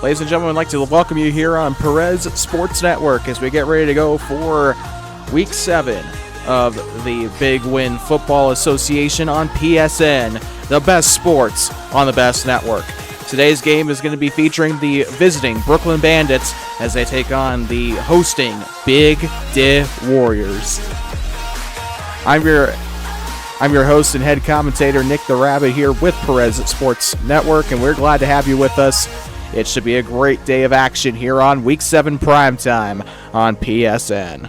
Ladies and gentlemen, I'd like to welcome you here on Perez Sports Network as we get ready to go for Week 7 of the Big Win Football Association on PSN, the best sports on the best network. Today's game is going to be featuring the visiting Brooklyn Bandits as they take on the hosting Big D Warriors. I'm your host and head commentator, Nick the Rabbit, here with Perez Sports Network, and we're glad to have you with us. It should be a great day of action here on Week 7 Primetime on PSN.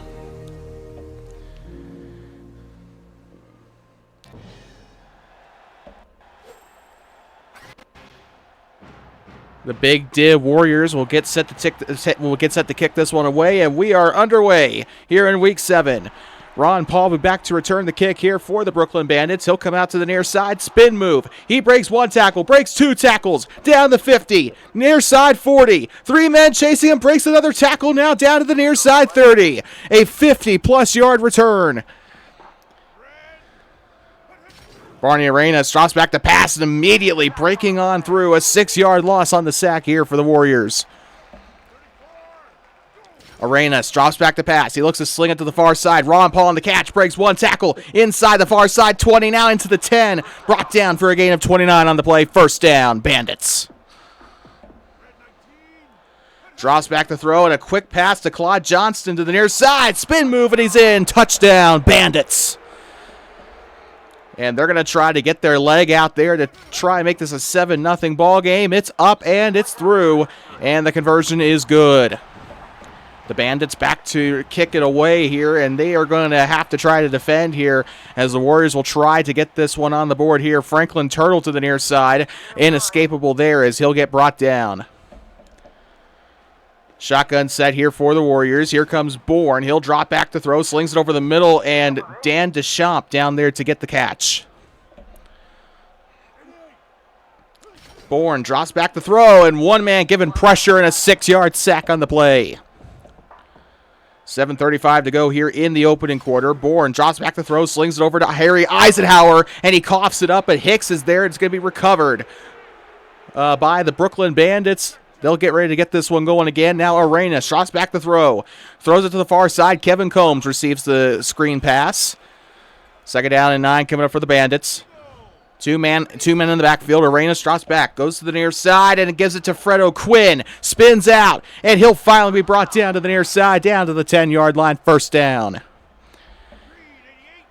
The Big D Warriors will get set to kick this one away, and we are underway here in Week 7. Ron Paul will be back to return the kick here for the Brooklyn Bandits. He'll come out to the near side, spin move. He breaks one tackle, breaks two tackles, down the 50, near side 40. Three men chasing him, breaks another tackle, now down to the near side 30. A 50-plus yard return. Barney Arenas drops back to pass and immediately breaking on through. A 6-yard loss on the sack here for the Warriors. Arenas drops back to pass. He looks to sling it to the far side. Ron Paul on the catch. Breaks one tackle inside the far side. 20 now into the 10. Brought down for a gain of 29 on the play. First down, Bandits. Drops back to throw and a quick pass to Claude Johnston to the near side. Spin move and he's in. Touchdown, Bandits. And they're going to try to get their leg out there to try and make this a 7-0 ball game. It's up and it's through. And the conversion is good. The Bandits back to kick it away here, and they are going to have to try to defend here as the Warriors will try to get this one on the board here. Franklin Turtle to the near side. Inescapable there as he'll get brought down. Shotgun set here for the Warriors. Here comes Bourne. He'll drop back to throw, slings it over the middle, and Dan Deschamps down there to get the catch. Bourne drops back to throw, and one man given pressure and a 6-yard sack on the play. 7:35 to go here in the opening quarter. Bourne drops back to throw, slings it over to Harry Eisenhower, and he coughs it up, but Hicks is there. It's going to be recovered by the Brooklyn Bandits. They'll get ready to get this one going again. Now Arenas drops back to throw. Throws it to the far side. Kevin Combs receives the screen pass. Second down and 9 coming up for the Bandits. Two men in the backfield. Arenas drops back, goes to the near side, and it gives it to Fredo Quinn. Spins out, and he'll finally be brought down to the near side, down to the 10-yard line. First down.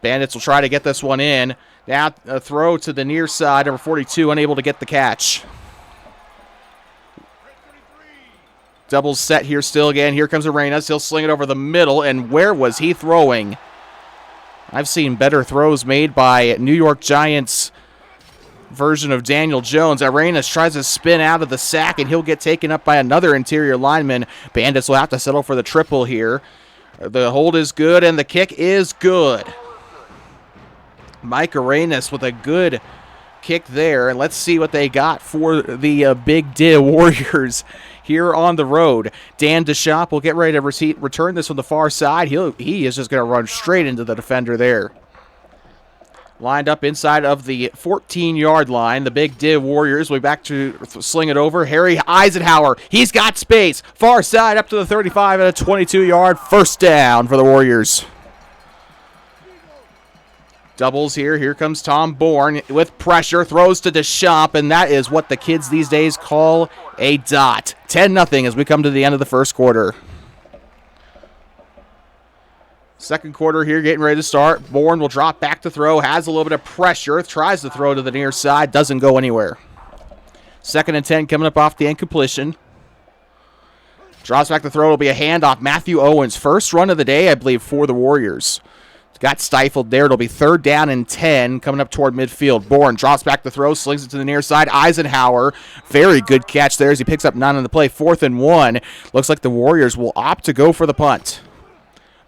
Bandits will try to get this one in. Now a throw to the near side, number 42, unable to get the catch. Doubles set here still again. Here comes Arenas. He'll sling it over the middle, and where was he throwing? I've seen better throws made by New York Giants version of Daniel Jones. Arenas tries to spin out of the sack, and he'll get taken up by another interior lineman. Bandits will have to settle for the triple here. The hold is good, and the kick is good. Mike Arenas with a good kick there, and let's see what they got for the Big D Warriors here on the road. Dan Deschamps will get ready to return this on the far side. He is just going to run straight into the defender there. Lined up inside of the 14-yard line. The Big D Warriors will be back to sling it over. Harry Eisenhower. He's got space. Far side up to the 35 and a 22-yard first down for the Warriors. Doubles here. Here comes Tom Bourne with pressure. Throws to Deschamps, and that is what the kids these days call a dot. 10-0 as we come to the end of the first quarter. Second quarter here, getting ready to start. Bourne will drop back to throw, has a little bit of pressure, tries to throw to the near side, doesn't go anywhere. 2nd and 10 coming up off the incompletion. Drops back to throw, it'll be a handoff. Matthew Owens, first run of the day, I believe, for the Warriors. Got stifled there. It'll be 3rd down and 10 coming up toward midfield. Bourne drops back to throw, slings it to the near side. Eisenhower, very good catch there as he picks up 9 on the play. 4th and 1. Looks like the Warriors will opt to go for the punt.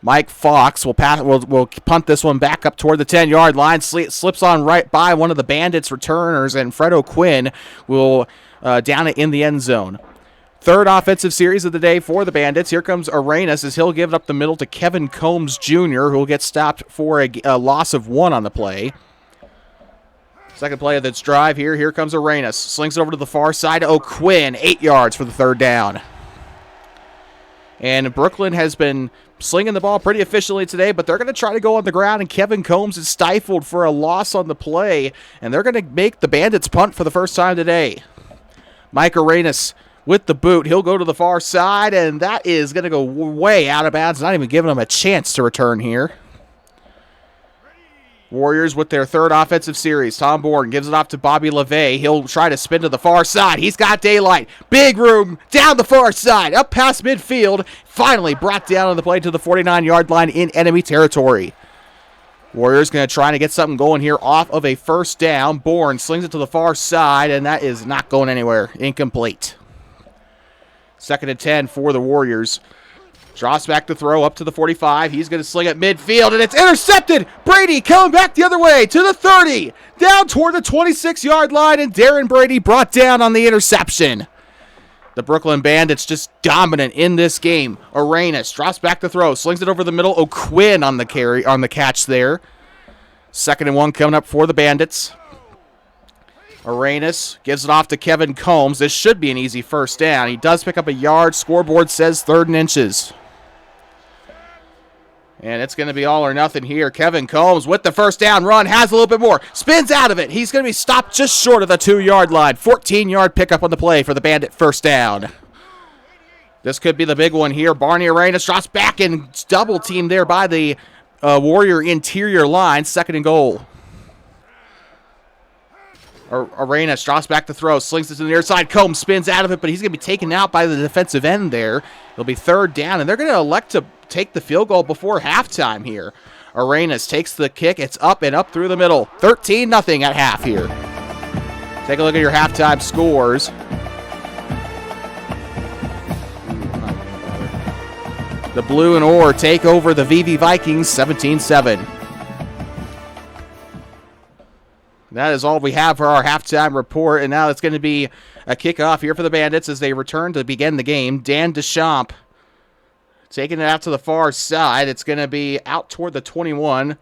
Mike Fox will punt this one back up toward the 10-yard line. Slips on right by one of the Bandits returners, and Fredo Quinn will down it in the end zone. Third offensive series of the day for the Bandits. Here comes Arenas as he'll give it up the middle to Kevin Combs Jr., who will get stopped for a loss of 1 on the play. Second play of this drive here. Here comes Arenas. Slings it over to the far side to O'Quinn. 8 yards for the third down. And Brooklyn has been slinging the ball pretty efficiently today, but they're going to try to go on the ground, and Kevin Combs is stifled for a loss on the play, and they're going to make the Bandits punt for the first time today. Mike Arenas with the boot. He'll go to the far side, and that is going to go way out of bounds, not even giving them a chance to return here. Warriors with their third offensive series. Tom Bourne gives it off to Bobby LeVay. He'll try to spin to the far side. He's got daylight. Big room down the far side. Up past midfield. Finally brought down on the play to the 49-yard line in enemy territory. Warriors going to try to get something going here off of a first down. Bourne slings it to the far side, and that is not going anywhere. Incomplete. 2nd and 10 for the Warriors. Drops back to throw up to the 45. He's going to sling it midfield, and it's intercepted. Brady coming back the other way to the 30. Down toward the 26-yard line, and Darren Brady brought down on the interception. The Brooklyn Bandits just dominant in this game. Arenas drops back to throw. Slings it over the middle. O'Quinn on the catch there. 2nd and 1 coming up for the Bandits. Arenas gives it off to Kevin Combs. This should be an easy first down. He does pick up a yard. Scoreboard says 3rd and inches. And it's going to be all or nothing here. Kevin Combs with the first down run. Has a little bit more. Spins out of it. He's going to be stopped just short of the 2-yard line. 14-yard pickup on the play for the Bandit first down. This could be the big one here. Barney Arenas drops back and double teamed there by the Warrior interior line. 2nd and goal. Arenas drops back to throw. Slings it to the near side. Combs spins out of it, but he's going to be taken out by the defensive end there. It'll be 3rd down, and they're going to elect to take the field goal before halftime here. Arenas takes the kick. It's up and up through the middle. 13-0 at half here. Take a look at your halftime scores. The Blue and Or take over the VV Vikings 17-7. That is all we have for our halftime report, and now it's going to be a kickoff here for the Bandits as they return to begin the game. Dan Deschamps taking it out to the far side. It's going to be out toward the 21,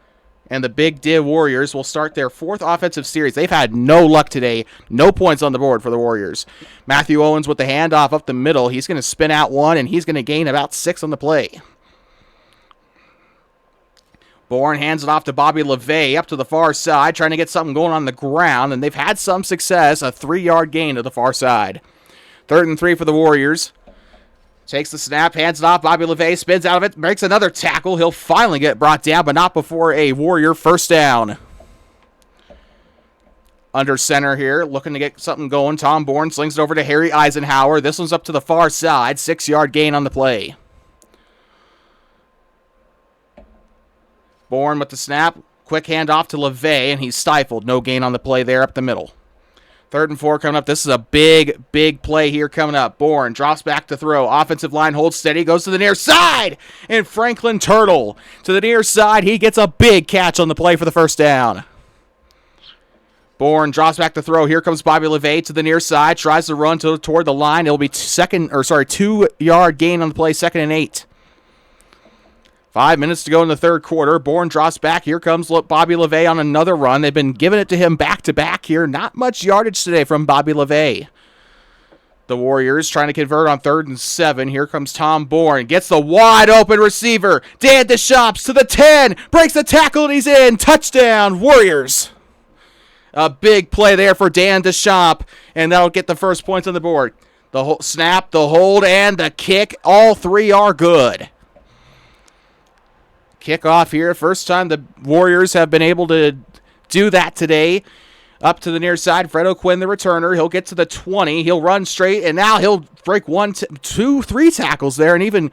and the Big Div Warriors will start their 4th offensive series. They've had no luck today. No points on the board for the Warriors. Matthew Owens with the handoff up the middle. He's going to spin out one, and he's going to gain about 6 on the play. Bourne hands it off to Bobby LeVay up to the far side, trying to get something going on the ground, and they've had some success. A 3-yard gain to the far side. 3rd and 3 for the Warriors. Takes the snap, hands it off. Bobby LeVay spins out of it, makes another tackle. He'll finally get brought down, but not before a Warrior first down. Under center here, looking to get something going. Tom Bourne slings it over to Harry Eisenhower. This one's up to the far side. 6-yard gain on the play. Bourne with the snap. Quick handoff to LeVay, and he's stifled. No gain on the play there up the middle. 3rd and 4 coming up. This is a big, big play here coming up. Bourne drops back to throw. Offensive line holds steady. Goes to the near side. And Franklin Turtle to the near side. He gets a big catch on the play for the first down. Bourne drops back to throw. Here comes Bobby LeVay to the near side. Tries to run toward the line. It'll be 2-yard gain on the play. 2nd and 8. 5 minutes to go in the 3rd quarter. Bourne drops back. Here comes Bobby LeVay on another run. They've been giving it to him back-to-back here. Not much yardage today from Bobby LeVay. The Warriors trying to convert on 3rd and 7. Here comes Tom Bourne. Gets the wide-open receiver. Dan Deschamps to the 10. Breaks the tackle, and he's in. Touchdown, Warriors. A big play there for Dan Deschamps, and that'll get the first points on the board. The snap, the hold, and the kick. All 3 are good. Kickoff here. First time the Warriors have been able to do that today. Up to the near side. Fred O'Quinn, the returner. He'll get to the 20. He'll run straight, and now he'll break 1, 2, 3 tackles there, and even,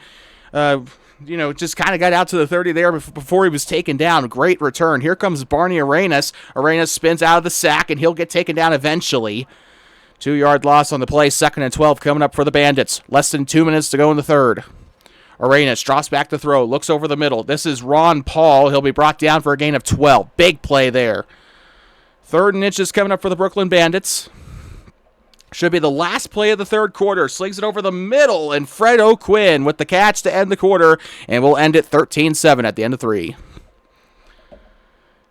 just kind of got out to the 30 there before he was taken down. Great return. Here comes Barney Arenas. Arenas spins out of the sack, and he'll get taken down eventually. 2-yard loss on the play. 2nd and 12 coming up for the Bandits. Less than 2 minutes to go in the 3rd. Arenas drops back to throw, looks over the middle. This is Ron Paul. He'll be brought down for a gain of 12. Big play there. 3rd and inches coming up for the Brooklyn Bandits. Should be the last play of the 3rd quarter. Slings it over the middle, and Fred O'Quinn with the catch to end the quarter, and we'll end it 13-7 at the end of 3.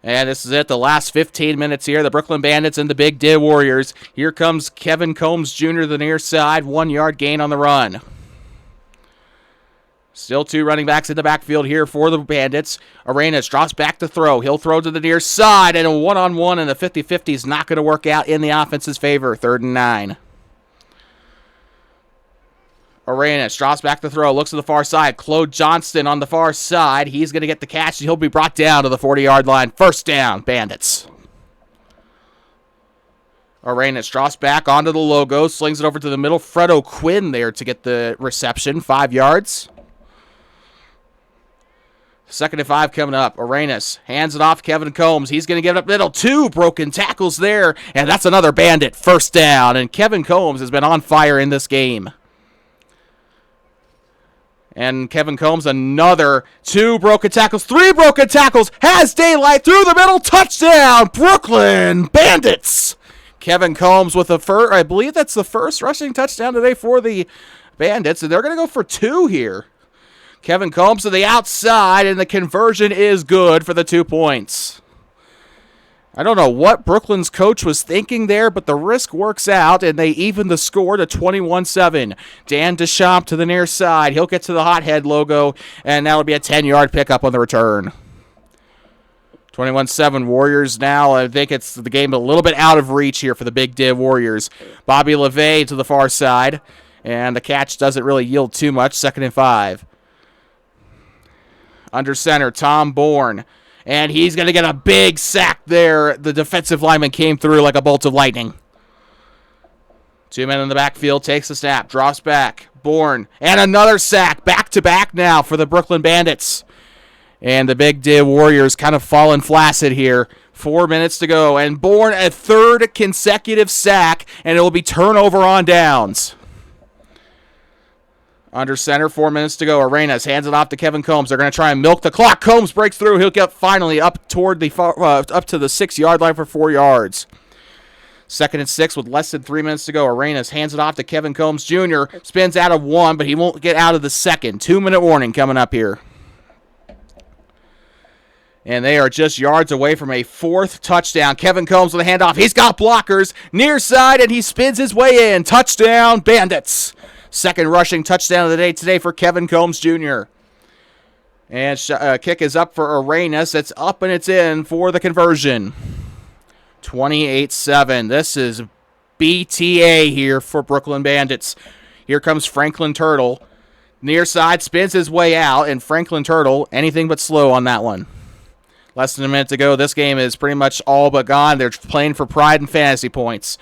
And this is it, the last 15 minutes here. The Brooklyn Bandits and the Big Div Warriors. Here comes Kevin Combs Jr. to the near side. 1 yard gain on the run. Still 2 running backs in the backfield here for the Bandits. Arenas drops back to throw. He'll throw to the near side, and a one-on-one and a 50-50 is not going to work out in the offense's favor. 3rd and 9. Arenas drops back to throw, looks to the far side. Claude Johnston on the far side. He's going to get the catch, and he'll be brought down to the 40-yard line. 1st down, Bandits. Arenas drops back onto the logo, slings it over to the middle. Fred O'Quinn there to get the reception, 5 yards. 2nd and 5 coming up. Arenas hands it off to Kevin Combs. He's going to give it up middle. 2 broken tackles there, and that's another Bandit. 1st down, and Kevin Combs has been on fire in this game. And Kevin Combs, another 2 broken tackles, 3 broken tackles, has daylight through the middle, touchdown, Brooklyn Bandits. Kevin Combs with the first, I believe that's the first rushing touchdown today for the Bandits, and they're going to go for 2 here. Kevin Combs to the outside, and the conversion is good for the 2 points. I don't know what Brooklyn's coach was thinking there, but the risk works out, and they even the score to 21-7. Dan Deschamps to the near side. He'll get to the hothead logo, and that'll be a 10-yard pickup on the return. 21-7 Warriors now. I think it's the game a little bit out of reach here for the Big Div Warriors. Bobby LeVay to the far side, and the catch doesn't really yield too much. 2nd and 5. Under center, Tom Bourne. And he's going to get a big sack there. The defensive lineman came through like a bolt of lightning. 2 men in the backfield, takes the snap, drops back. Bourne, and another sack. Back-to-back now for the Brooklyn Bandits. And the Big Div Warriors kind of falling flaccid here. 4 minutes to go. And Bourne, a 3rd consecutive sack, and it will be turnover on downs. Under center, 4 minutes to go. Arenas hands it off to Kevin Combs. They're going to try and milk the clock. Combs breaks through. He'll get finally up toward the up to the 6-yard line for 4 yards. 2nd and 6 with less than 3 minutes to go. Arenas hands it off to Kevin Combs Jr. Spins out of 1, but he won't get out of the 2nd. 2-minute warning coming up here. And they are just yards away from a 4th touchdown. Kevin Combs with a handoff. He's got blockers near side, and he spins his way in. Touchdown, Bandits. 2nd rushing touchdown of the day today for Kevin Combs Jr. And kick is up for Arenas. It's up and it's in for the conversion. 28-7. This is BTA here for Brooklyn Bandits. Here comes Franklin Turtle. Near side, spins his way out, and Franklin Turtle, anything but slow on that one. Less than a minute to go. This game is pretty much all but gone. They're playing for pride and fantasy points.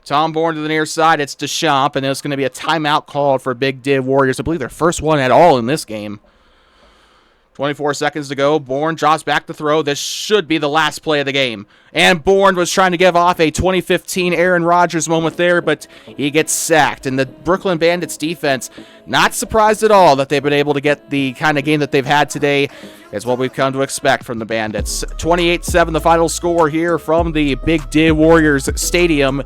Tom Bourne to the near side. It's Deschamps, and there's going to be a timeout called for Big Div Warriors. I believe their first one at all in this game. 24 seconds to go. Bourne drops back to throw. This should be the last play of the game. And Bourne was trying to give off a 2015 Aaron Rodgers moment there, but he gets sacked. And the Brooklyn Bandits defense, not surprised at all that they've been able to get the kind of game that they've had today. Is what we've come to expect from the Bandits. 28-7 the final score here from the Big Div Warriors Stadium,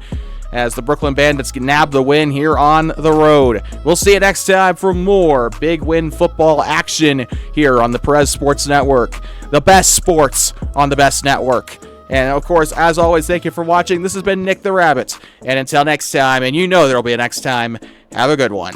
as the Brooklyn Bandits nab the win here on the road. We'll see you next time for more Big Win football action here on the Perez Sports Network. The best sports on the best network. And, of course, as always, thank you for watching. This has been Nick the Rabbit. And until next time, and you know there will be a next time, have a good one.